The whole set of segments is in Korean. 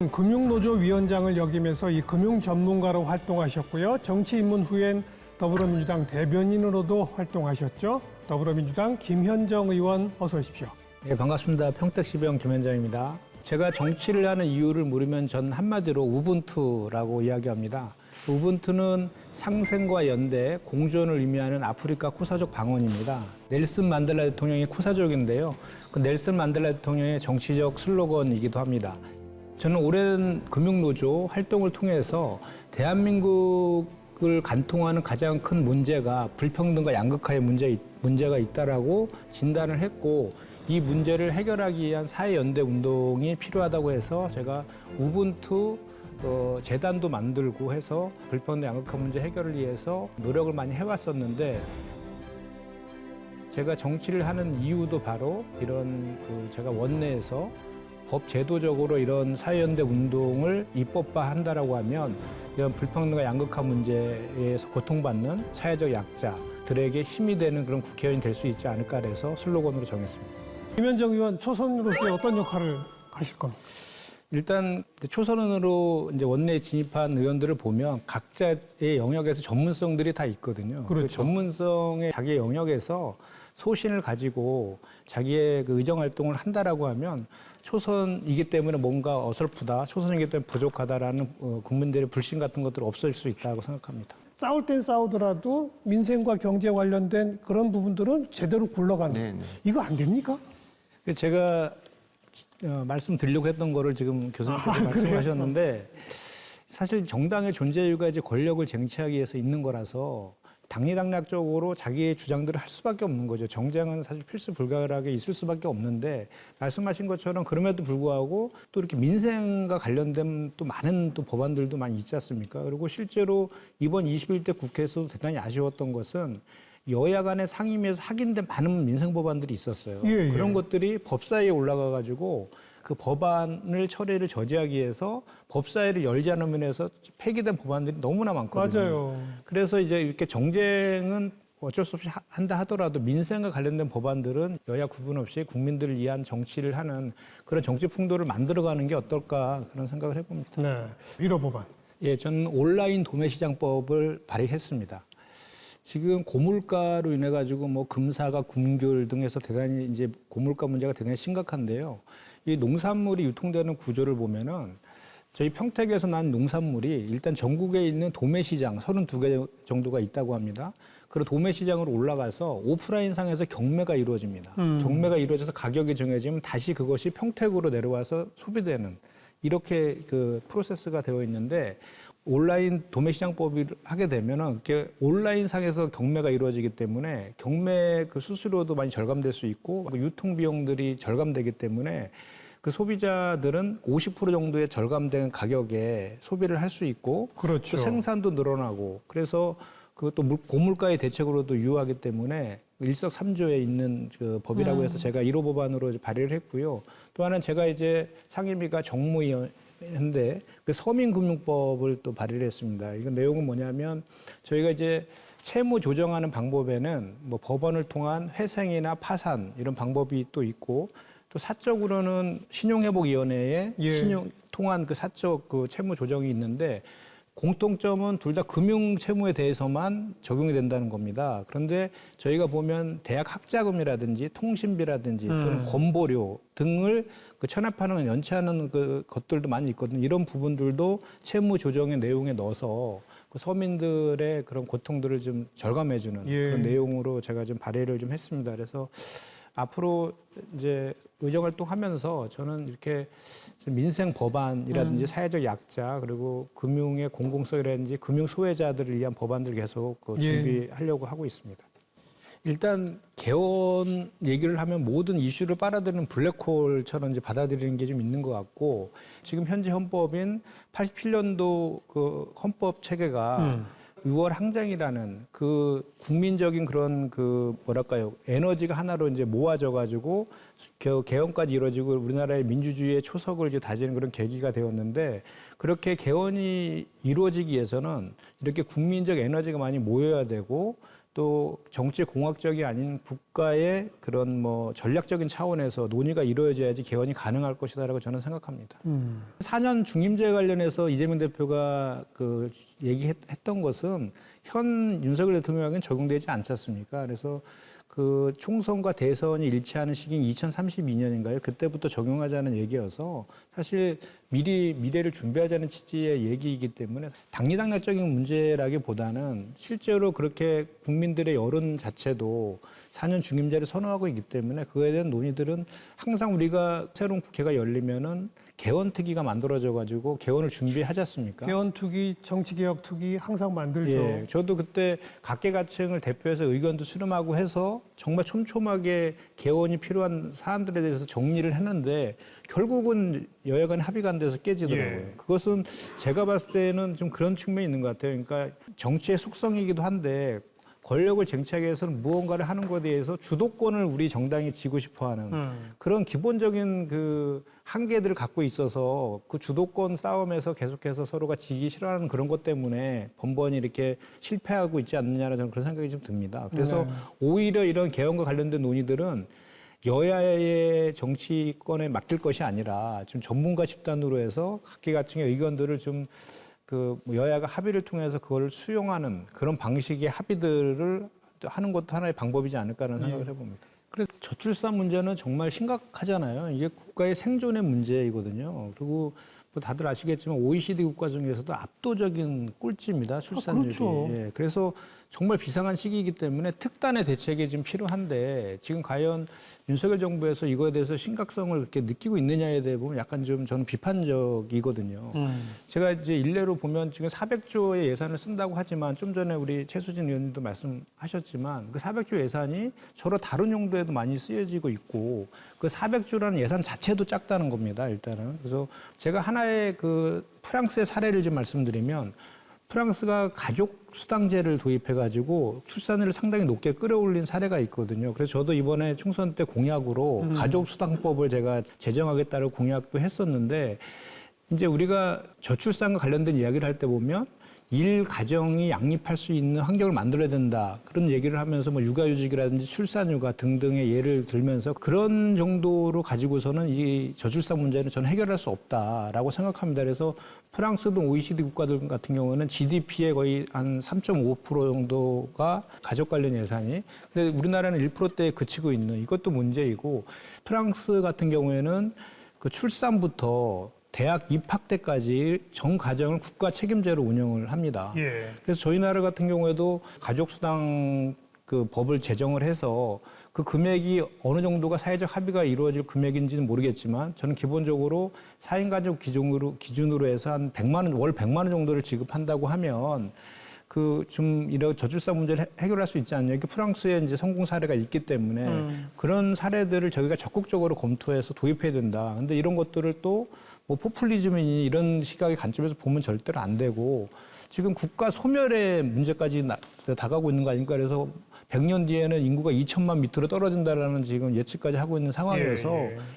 금융노조 위원장을 역임해서 이 금융 전문가로 활동하셨고요. 정치 입문 후엔 더불어민주당 대변인으로도 활동하셨죠. 더불어민주당 김현정 의원 어서 오십시오. 네, 반갑습니다. 평택시병 김현정입니다. 제가 정치를 하는 이유를 물으면 전 한마디로 우분투라고 이야기합니다. 우분투는 상생과 연대, 공존을 의미하는 아프리카 코사족 방언입니다. 넬슨 만델라 대통령이 코사족인데요. 그 넬슨 만델라 대통령의 정치적 슬로건이기도 합니다. 저는 오랜 금융노조 활동을 통해서 대한민국을 간통하는 가장 큰 문제가 불평등과 양극화의 문제가 있다라고 진단을 했고, 이 문제를 해결하기 위한 사회연대 운동이 필요하다고 해서 제가 우분투 재단도 만들고 해서 불평등 양극화 문제 해결을 위해서 노력을 많이 해왔었는데, 제가 정치를 하는 이유도 바로 이런 제가 원내에서 법 제도적으로 이런 사회연대 운동을 입법화한다라고 하면 이런 불평등과 양극화 문제에서 고통받는 사회적 약자들에게 힘이 되는 그런 국회의원이 될 수 있지 않을까 해서 슬로건으로 정했습니다. 김현정 의원 초선으로서의 어떤 역할을 하실 겁니까? 일단 초선으로 이제 원내에 진입한 의원들을 보면 각자의 영역에서 전문성들이 다 있거든요. 그렇죠. 그 전문성의 자기의 영역에서 소신을 가지고 자기의 그 의정 활동을 한다라고 하면 초선이기 때문에 뭔가 어설프다, 초선이기 때문에 부족하다라는 국민들의 불신 같은 것들이 없어질 수 있다고 생각합니다. 싸울 땐 싸우더라도 민생과 경제 관련된 그런 부분들은 제대로 굴러간다. 네네. 이거 안 됩니까? 제가 말씀드리려고 했던 거를 지금 교수님께서 말씀하셨는데, 사실 정당의 존재 이유가 이제 권력을 쟁취하기 위해서 있는 거라서 당리당략적으로 자기의 주장들을 할 수밖에 없는 거죠. 정쟁은 사실 필수 불가하게 있을 수밖에 없는데, 말씀하신 것처럼 그럼에도 불구하고 또 이렇게 민생과 관련된 또 많은 또 법안들도 많이 있지 않습니까? 그리고 실제로 이번 21대 국회에서도 대단히 아쉬웠던 것은 여야 간의 상임위에서 확인된 많은 민생 법안들이 있었어요. 예. 그런 것들이 법사위에 올라가 가지고 그 법안을 처리를 저지하기 위해서 법사위를 열지 않은 면에서 폐기된 법안들이 너무나 많거든요. 맞아요. 그래서 이제 이렇게 정쟁은 어쩔 수 없이 한다 하더라도 민생과 관련된 법안들은 여야 구분 없이 국민들을 위한 정치를 하는 그런 정치 풍토를 만들어가는 게 어떨까 그런 생각을 해봅니다. 네, 1호 법안. 예, 저는 온라인 도매시장법을 발의했습니다. 지금 고물가로 인해 가지고 뭐 금사가 금귤 등에서 대단히 이제 고물가 문제가 대단히 심각한데요. 이 농산물이 유통되는 구조를 보면은 저희 평택에서 난 농산물이 일단 전국에 있는 도매시장 32개 정도가 있다고 합니다. 그리고 도매시장으로 올라가서 오프라인 상에서 경매가 이루어집니다. 경매가 이루어져서 가격이 정해지면 다시 그것이 평택으로 내려와서 소비되는 이렇게 그 프로세스가 되어 있는데, 온라인 도매시장법을 하게 되면은 온라인 상에서 경매가 이루어지기 때문에 경매 그 수수료도 많이 절감될 수 있고 유통 비용들이 절감되기 때문에 그 소비자들은 50% 정도의 절감된 가격에 소비를 할 수 있고, 그렇죠. 또 생산도 늘어나고, 그래서 그또 고물가의 대책으로도 유효하기 때문에 일석삼조에 있는 그 법이라고 해서 제가 1호 법안으로 발의를 했고요. 또 하나는 제가 이제 상임위가 정무위원회인데 그 서민금융법을 또 발의를 했습니다. 이건 내용은 뭐냐면 저희가 이제 채무 조정하는 방법에는 뭐 법원을 통한 회생이나 파산 이런 방법이 또 있고, 또 사적으로는 신용회복위원회에 예. 신용 통한 그 사적 그 채무 조정이 있는데, 공통점은 둘 다 금융 채무에 대해서만 적용이 된다는 겁니다. 그런데 저희가 보면 대학 학자금이라든지 통신비라든지 또는 건보료 등을 그 체납하는 연체하는 그 것들도 많이 있거든요. 이런 부분들도 채무 조정의 내용에 넣어서 그 서민들의 그런 고통들을 좀 절감해주는 예. 그런 내용으로 제가 좀 발의를 좀 했습니다. 그래서 앞으로 이제 의정 활동하면서 저는 이렇게 민생 법안이라든지 사회적 약자 그리고 금융의 공공성이라든지 금융 소외자들을 위한 법안들 계속 준비하려고 하고 있습니다. 일단 개헌 얘기를 하면 모든 이슈를 빨아들이는 블랙홀처럼 이제 받아들이는 게 좀 있는 것 같고, 지금 현재 헌법인 87년도 그 헌법 체계가 6월 항쟁이라는 그 국민적인 그런 그 뭐랄까요, 에너지가 하나로 이제 모아져 가지고 개헌까지 이루어지고 우리나라의 민주주의의 초석을 이제 다지는 그런 계기가 되었는데, 그렇게 개헌이 이루어지기 위해서는 이렇게 국민적 에너지가 많이 모여야 되고 또 정치 공학적이 아닌 국가의 그런 뭐 전략적인 차원에서 논의가 이루어져야지 개헌이 가능할 것이다라고 저는 생각합니다. 4년 중임제 관련해서 이재명 대표가 그 얘기했던 것은 현 윤석열 대통령에게는 적용되지 않지 않습니까? 그래서 그 총선과 대선이 일치하는 시기인 2032년인가요? 그때부터 적용하자는 얘기여서 사실 미리 미래를 준비하자는 취지의 얘기이기 때문에 당리당략적인 문제라기보다는 실제로 그렇게 국민들의 여론 자체도 4년 중임제를 선호하고 있기 때문에 그거에 대한 논의들은 항상 우리가 새로운 국회가 열리면은 개헌특위가 만들어져 가지고 개헌을 준비하지 않습니까? 개헌특위, 정치개혁특위 항상 만들죠. 예, 저도 그때 각계각층을 대표해서 의견도 수렴하고 해서 정말 촘촘하게 개헌이 필요한 사안들에 대해서 정리를 했는데 결국은 여야 간 합의가 안 돼서 깨지더라고요. 예. 그것은 제가 봤을 때는 좀 그런 측면이 있는 것 같아요. 그러니까 정치의 속성이기도 한데 권력을 쟁취하기 위해서는 무언가를 하는 것에 대해서 주도권을 우리 정당이 쥐고 싶어하는 그런 기본적인 그 한계들을 갖고 있어서 그 주도권 싸움에서 계속해서 서로가 지기 싫어하는 그런 것 때문에 번번이 이렇게 실패하고 있지 않느냐라는 저는 그런 생각이 좀 듭니다. 그래서 오히려 이런 개헌과 관련된 논의들은 여야의 정치권에 맡길 것이 아니라 좀 전문가 집단으로 해서 각계각층의 의견들을 좀 그 여야가 합의를 통해서 그걸 수용하는 그런 방식의 합의들을 하는 것도 하나의 방법이지 않을까라는 생각을 해봅니다. 그래서 저출산 문제는 정말 심각하잖아요. 이게 국가의 생존의 문제이거든요. 그리고 뭐 다들 아시겠지만 OECD 국가 중에서도 압도적인 꼴찌입니다. 출산율이. 그렇죠. 예, 그래서 정말 비상한 시기이기 때문에 특단의 대책이 지금 필요한데 지금 과연 윤석열 정부에서 이거에 대해서 심각성을 그렇게 느끼고 있느냐에 대해 보면 약간 좀 저는 비판적이거든요. 제가 이제 일례로 보면 지금 400조의 예산을 쓴다고 하지만 좀 전에 우리 최수진 의원님도 말씀하셨지만 그 400조 예산이 저로 다른 용도에도 많이 쓰여지고 있고 그 400조라는 예산 자체도 작다는 겁니다. 일단은. 그래서 제가 하나의 그 프랑스의 사례를 좀 말씀드리면 프랑스가 가족 수당제를 도입해가지고 출산율을 상당히 높게 끌어올린 사례가 있거든요. 그래서 저도 이번에 총선 때 공약으로 가족 수당법을 제가 제정하겠다는 공약도 했었는데 이제 우리가 저출산과 관련된 이야기를 할 때 보면 일 가정이 양립할 수 있는 환경을 만들어야 된다. 그런 얘기를 하면서 뭐 육아휴직이라든지 출산휴가 등등의 예를 들면서 그런 정도로 가지고서는 이 저출산 문제는 저는 해결할 수 없다라고 생각합니다. 그래서 프랑스 등 OECD 국가들 같은 경우는 GDP의 거의 한 3.5% 정도가 가족 관련 예산이. 근데 우리나라는 1%대에 그치고 있는 이것도 문제이고 프랑스 같은 경우에는 그 출산부터 대학 입학 때까지 전 가정을 국가 책임제로 운영을 합니다. 예. 그래서 저희 나라 같은 경우에도 가족수당 그 법을 제정을 해서 그 금액이 어느 정도가 사회적 합의가 이루어질 금액인지는 모르겠지만 저는 기본적으로 4인 가족 기준으로 해서 한 100만 원, 월 100만 원 정도를 지급한다고 하면 그 좀 이런 저출산 문제를 해결할 수 있지 않냐. 이게 프랑스에 이제 성공 사례가 있기 때문에 그런 사례들을 저희가 적극적으로 검토해서 도입해야 된다. 근데 이런 것들을 또 뭐 포퓰리즘이니 이런 시각의 관점에서 보면 절대로 안 되고 지금 국가 소멸의 문제까지 다가오고 있는 거 아닙니까? 그래서 100년 뒤에는 인구가 2천만 밑으로 떨어진다라는 지금 예측까지 하고 있는 상황에서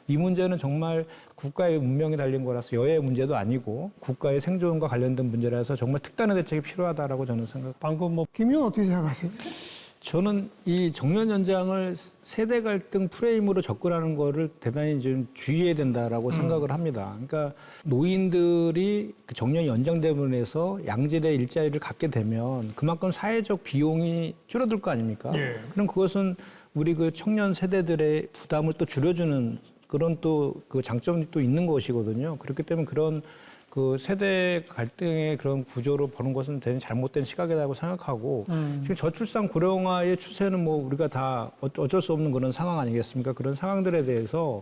이 문제는 정말 국가의 운명이 달린 거라서 여야의 문제도 아니고 국가의 생존과 관련된 문제라서 정말 특단의 대책이 필요하다라고 저는 생각합니다. 방금 뭐 김 의원 어떻게 생각하세요? 저는 이 정년 연장을 세대 갈등 프레임으로 접근하는 거를 대단히 좀 주의해야 된다라고 생각을 합니다. 그러니까 노인들이 그 정년 연장됨으로 해서 양질의 일자리를 갖게 되면 그만큼 사회적 비용이 줄어들 거 아닙니까? 예. 그럼 그것은 우리 그 청년 세대들의 부담을 또 줄여주는 그런 또 그 장점이 또 있는 것이거든요. 그렇기 때문에 그런 그 세대 갈등의 그런 구조로 보는 것은 대단히 잘못된 시각이라고 생각하고 지금 저출산 고령화의 추세는 뭐 우리가 다 어쩔 수 없는 그런 상황 아니겠습니까? 그런 상황들에 대해서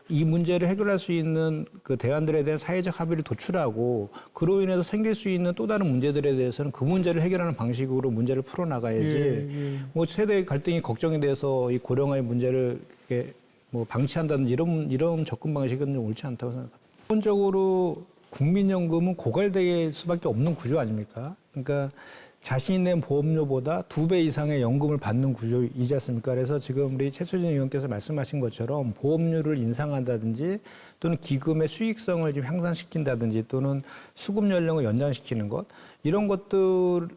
이 문제를 해결할 수 있는 그 대안들에 대한 사회적 합의를 도출하고 그로 인해서 생길 수 있는 또 다른 문제들에 대해서는 그 문제를 해결하는 방식으로 문제를 풀어나가야지 뭐 세대 갈등이 걱정이 돼서 이 고령화의 문제를 이렇게 뭐 방치한다든지 이런 접근 방식은 좀 옳지 않다고 생각합니다. 기본적으로 국민연금은 고갈될 수밖에 없는 구조 아닙니까? 그러니까 자신이 낸 보험료보다 2배 이상의 연금을 받는 구조이지 않습니까? 그래서 지금 우리 최수진 의원께서 말씀하신 것처럼 보험료를 인상한다든지 또는 기금의 수익성을 좀 향상시킨다든지 또는 수급 연령을 연장시키는 것 이런 것들은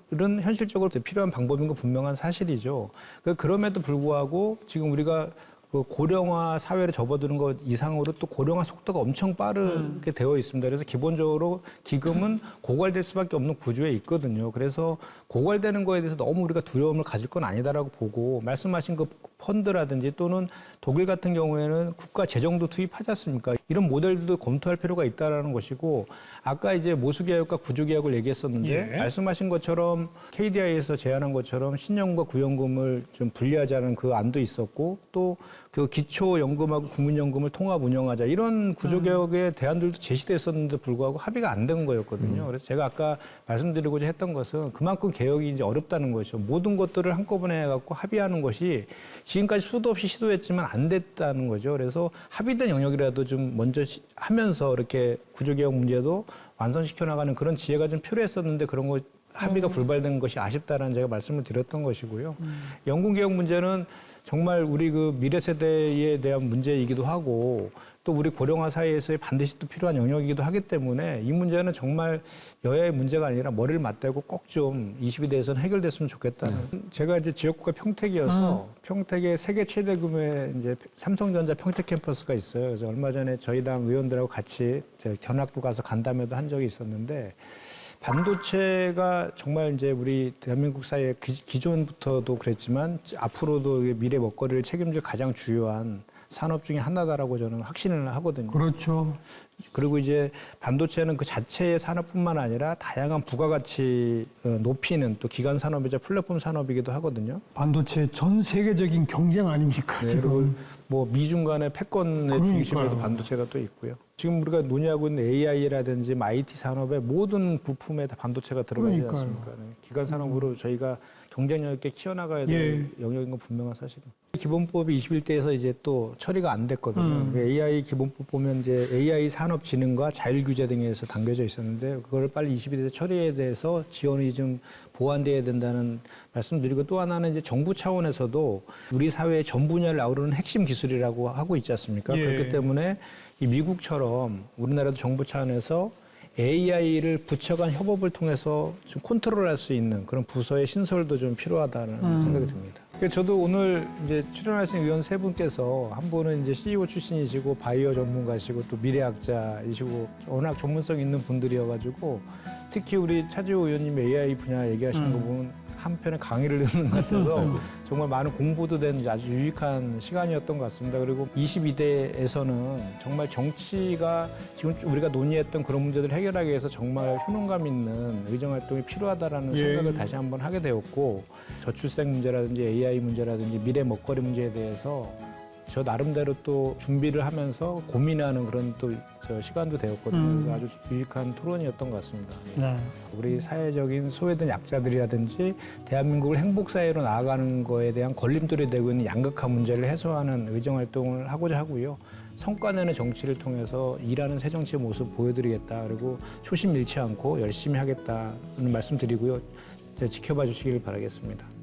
현실적으로 필요한 방법인 건 분명한 사실이죠. 그럼에도 불구하고 지금 우리가 그 고령화 사회로 접어드는 것 이상으로 또 고령화 속도가 엄청 빠르게 되어 있습니다. 그래서 기본적으로 기금은 고갈될 수밖에 없는 구조에 있거든요. 그래서 고갈되는 거에 대해서 너무 우리가 두려움을 가질 건 아니다라고 보고 말씀하신 그 펀드라든지 또는 독일 같은 경우에는 국가 재정도 투입하지 않습니까? 이런 모델들도 검토할 필요가 있다라는 것이고 아까 이제 모수계약과 구조계약을 얘기했었는데 예. 말씀하신 것처럼 KDI에서 제안한 것처럼 신연금과 구연금을 좀 분리하자는 그 안도 있었고 또 그 기초연금하고 국민연금을 통합 운영하자 이런 구조개혁의 대안들도 제시됐었는데 불구하고 합의가 안 된 거였거든요. 그래서 제가 아까 말씀드리고자 했던 것은 그만큼 개혁이 이제 어렵다는 거죠. 모든 것들을 한꺼번에 해갖고 합의하는 것이 지금까지 수도 없이 시도했지만 안 됐다는 거죠. 그래서 합의된 영역이라도 좀 먼저 하면서 이렇게 구조개혁 문제도 완성시켜 나가는 그런 지혜가 좀 필요했었는데 그런 거 합의가 불발된 것이 아쉽다라는 제가 말씀을 드렸던 것이고요. 연금개혁 문제는 정말 우리 그 미래 세대에 대한 문제이기도 하고 또 우리 고령화 사회에서의 반드시 또 필요한 영역이기도 하기 때문에 이 문제는 정말 여야의 문제가 아니라 머리를 맞대고 꼭 좀 20대에서는 해결됐으면 좋겠다. 제가 이제 지역구가 평택이어서 평택에 세계 최대 규모의 이제 삼성전자 평택 캠퍼스가 있어요. 그래서 얼마 전에 저희 당 의원들하고 같이 견학도 가서 간담회도 한 적이 있었는데 반도체가 정말 이제 우리 대한민국 사회에 기존부터도 그랬지만 앞으로도 미래 먹거리를 책임질 가장 주요한 산업 중에 하나다라고 저는 확신을 하거든요. 그렇죠. 그리고 이제 반도체는 그 자체의 산업뿐만 아니라 다양한 부가가치 높이는 또 기간 산업이자 플랫폼 산업이기도 하거든요. 반도체 전 세계적인 경쟁 아닙니까, 네, 지금. 그리고 뭐 미중 간의 패권의 중심에도 반도체가 또 있고요. 지금 우리가 논의하고 있는 AI라든지 IT 산업의 모든 부품에 다 반도체가 들어가지 않습니까? 네. 기간 산업으로 저희가 경쟁력 있게 키워나가야 될 영역인 건 분명한 사실입니다. 기본법이 21대에서 이제 또 처리가 안 됐거든요. AI 기본법 보면 이제 AI 산업진흥과 자율규제 등에서 담겨져 있었는데 그걸 빨리 22대 처리에 대해서 지원이 좀 보완돼야 된다는 말씀드리고 또 하나는 이제 정부 차원에서도 우리 사회의 전 분야를 아우르는 핵심 기술이라고 하고 있지 않습니까? 그렇기 때문에 이 미국처럼 우리나라도 정부 차원에서 AI를 부처 간 협업을 통해서 좀 컨트롤할 수 있는 그런 부서의 신설도 좀 필요하다는 생각이 듭니다. 저도 오늘 이제 출연하신 의원 세 분께서 한 분은 이제 CEO 출신이시고 바이오 전문가시고 또 미래학자이시고 워낙 전문성 있는 분들이어가지고 특히 우리 차지호 의원님의 AI 분야 얘기하시는 거 보면 한편에 강의를 듣는 것 같아서 정말 많은 공부도 된 아주 유익한 시간이었던 것 같습니다. 그리고 22대에서는 정말 정치가 지금 우리가 논의했던 그런 문제들을 해결하기 위해서 정말 효능감 있는 의정활동이 필요하다라는 생각을 다시 한번 하게 되었고 저출생 문제라든지 AI 문제라든지 미래 먹거리 문제에 대해서 저 나름대로 또 준비를 하면서 고민하는 그런 또 저 시간도 되었거든요. 그래서 아주 유익한 토론이었던 것 같습니다. 네. 우리 사회적인 소외된 약자들이라든지 대한민국을 행복사회로 나아가는 거에 대한 걸림돌이 되고 있는 양극화 문제를 해소하는 의정활동을 하고자 하고요. 성과 내는 정치를 통해서 일하는 새정치의 모습 보여드리겠다. 그리고 초심 잃지 않고 열심히 하겠다는 말씀 드리고요. 지켜봐 주시길 바라겠습니다.